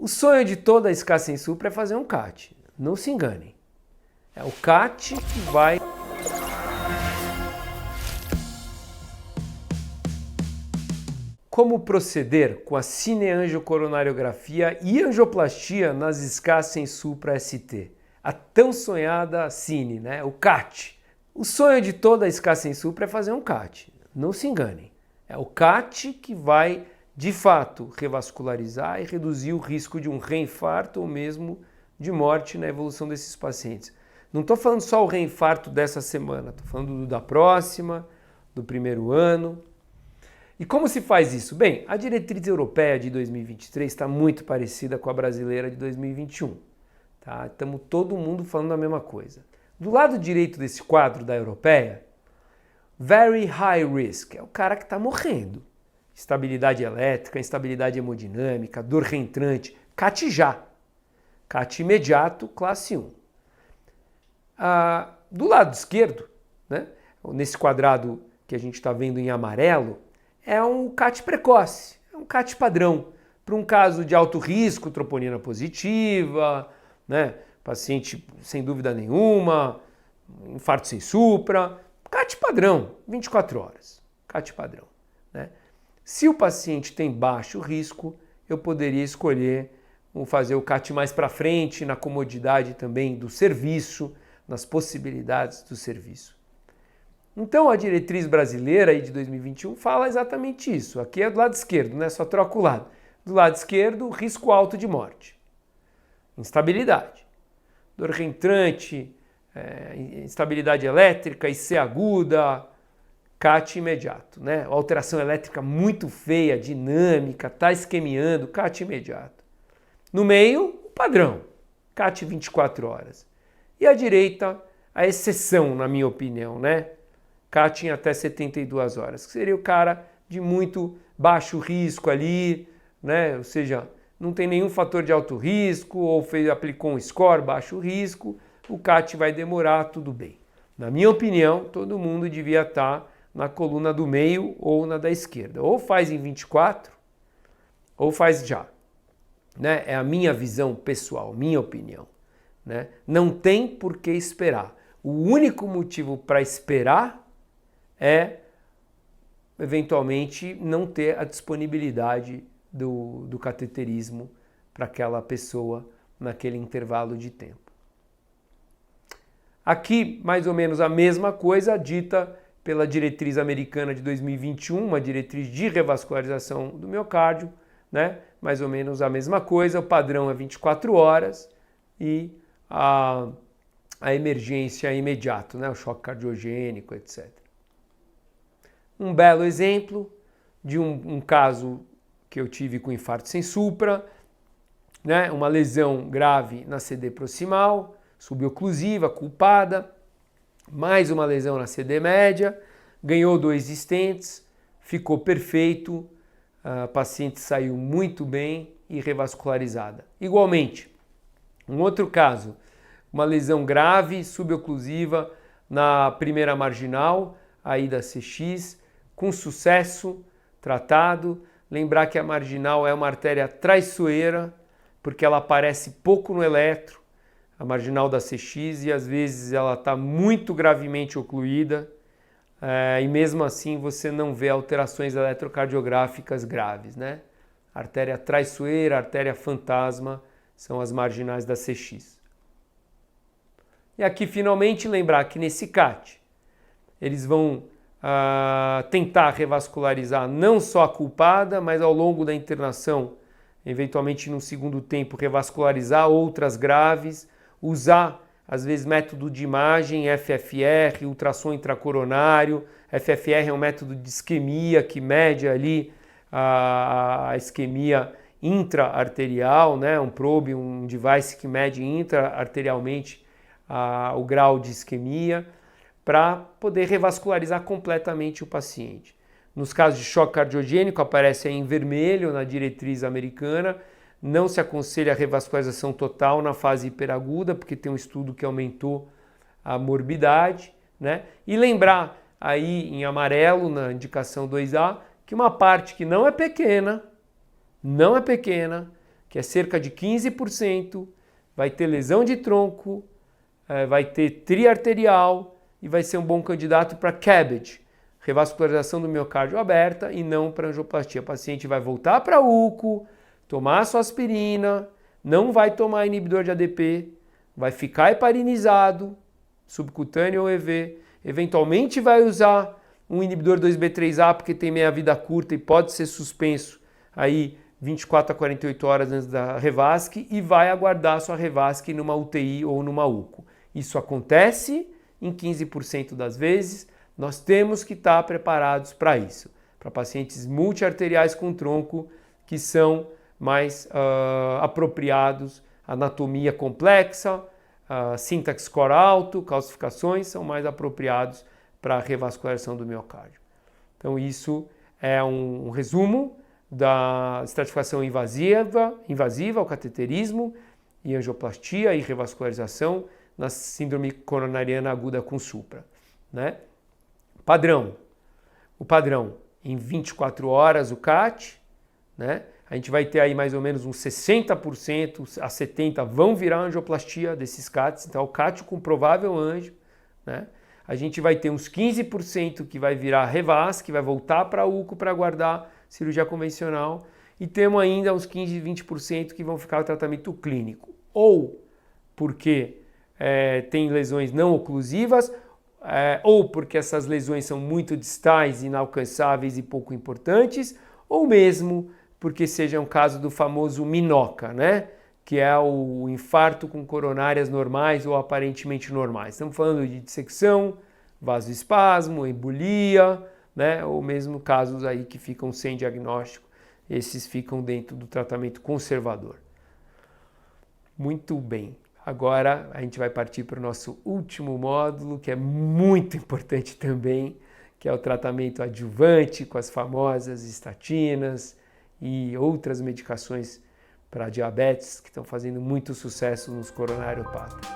O sonho de toda a SK Sensupra é fazer um CAT. Não se enganem. É o CAT que vai... Como proceder com a cineangiocoronariografia e angioplastia nas SK Sensupra ST? A tão sonhada cine, né? O CAT. O sonho de toda a SK Sensupra é fazer um CAT. Não se enganem. É o CAT que vai, de fato, revascularizar e reduzir o risco de um reinfarto ou mesmo de morte na evolução desses pacientes. Não estou falando só o reinfarto dessa semana, estou falando do da próxima, do primeiro ano. E como se faz isso? Bem, a diretriz europeia de 2023 está muito parecida com a brasileira de 2021. Tá? Estamos todo mundo falando a mesma coisa. Do lado direito desse quadro da europeia, very high risk, é o cara que está morrendo. Instabilidade elétrica, instabilidade hemodinâmica, dor reentrante, CAT já. CAT imediato, classe 1. Do lado esquerdo, né, nesse quadrado que a gente está vendo em amarelo, é um CAT precoce, é um CAT padrão. Para um caso de alto risco, troponina positiva, né, paciente sem dúvida nenhuma, infarto sem supra, CAT padrão, 24 horas, CAT padrão. Né? Se o paciente tem baixo risco, eu poderia escolher fazer o CAT mais para frente, na comodidade também do serviço, nas possibilidades do serviço. Então a diretriz brasileira aí de 2021 fala exatamente isso. Aqui é do lado esquerdo, né? Só troca o lado. Do lado esquerdo, risco alto de morte. Instabilidade. Dor reentrante, instabilidade elétrica, IC aguda, CAT imediato, né? Alteração elétrica muito feia, dinâmica, está isquemiando, CAT imediato. No meio, o padrão, CAT 24 horas. E à direita, a exceção, na minha opinião, né? CAT em até 72 horas, que seria o cara de muito baixo risco ali, né? Ou seja, não tem nenhum fator de alto risco, ou aplicou um score baixo risco, o CAT vai demorar, tudo bem. Na minha opinião, todo mundo devia estar na coluna do meio ou na da esquerda. Ou faz em 24, ou faz já. Né? É a minha visão pessoal, minha opinião. Né? Não tem por que esperar. O único motivo para esperar é, eventualmente, não ter a disponibilidade do cateterismo para aquela pessoa naquele intervalo de tempo. Aqui, mais ou menos a mesma coisa dita pela diretriz americana de 2021, uma diretriz de revascularização do miocárdio, né? Mais ou menos a mesma coisa, o padrão é 24 horas e a emergência é imediato, né? O choque cardiogênico, etc. Um belo exemplo de um caso que eu tive com infarto sem supra, né? Uma lesão grave na CD proximal, suboclusiva, culpada, mais uma lesão na CD média, ganhou 2 stents, ficou perfeito, a paciente saiu muito bem e revascularizada. Igualmente, um outro caso, uma lesão grave, suboclusiva na primeira marginal, aí da CX, com sucesso, tratado. Lembrar que a marginal é uma artéria traiçoeira, porque ela aparece pouco no eletro, a marginal da CX, e às vezes ela está muito gravemente ocluída, e mesmo assim você não vê alterações eletrocardiográficas graves, né? Artéria traiçoeira, artéria fantasma, são as marginais da CX. E aqui finalmente lembrar que nesse CAT, eles vão tentar revascularizar não só a culpada, mas ao longo da internação, eventualmente no segundo tempo, revascularizar outras graves, usar às vezes método de imagem, FFR, ultrassom intracoronário. FFR é um método de isquemia que mede ali a isquemia intra-arterial, né? Um probe, um device que mede intra-arterialmente o grau de isquemia, para poder revascularizar completamente o paciente. Nos casos de choque cardiogênico, aparece aí em vermelho na diretriz americana, não se aconselha a revascularização total na fase hiperaguda, porque tem um estudo que aumentou a morbidade, né? E lembrar aí em amarelo, na indicação 2A, que uma parte que não é pequena, que é cerca de 15%, vai ter lesão de tronco, vai ter triarterial e vai ser um bom candidato para CABG, revascularização do miocárdio aberta e não para angioplastia. O paciente vai voltar para UCO, tomar sua aspirina, não vai tomar inibidor de ADP, vai ficar heparinizado, subcutâneo ou EV, eventualmente vai usar um inibidor 2B3A porque tem meia-vida curta e pode ser suspenso aí 24 a 48 horas antes da revasc e vai aguardar sua revasc numa UTI ou numa UCO. Isso acontece em 15% das vezes, nós temos que estar preparados para isso, para pacientes multiarteriais com tronco que são mais apropriados, anatomia complexa, syntax score alto, calcificações são mais apropriados para a revascularização do miocárdio. Então isso é um resumo da estratificação invasiva, o cateterismo e angioplastia e revascularização na síndrome coronariana aguda com supra, né? Padrão. O padrão em 24 horas o CAT, né? A gente vai ter aí mais ou menos uns 60% a 70% vão virar angioplastia desses CATs, então o CAT com provável anjo, né? A gente vai ter uns 15% que vai virar revasc, que vai voltar para a UCO para aguardar cirurgia convencional, e temos ainda uns 15, 20% que vão ficar no tratamento clínico, ou porque tem lesões não oclusivas, ou porque essas lesões são muito distais, inalcançáveis e pouco importantes, ou mesmo porque seja um caso do famoso MINOCA, né? Que é o infarto com coronárias normais ou aparentemente normais. Estamos falando de dissecção, vasoespasmo, embolia, né? Ou mesmo casos aí que ficam sem diagnóstico, esses ficam dentro do tratamento conservador. Muito bem. Agora a gente vai partir para o nosso último módulo, que é muito importante também, que é o tratamento adjuvante com as famosas estatinas e outras medicações para diabetes que estão fazendo muito sucesso nos coronariopatas.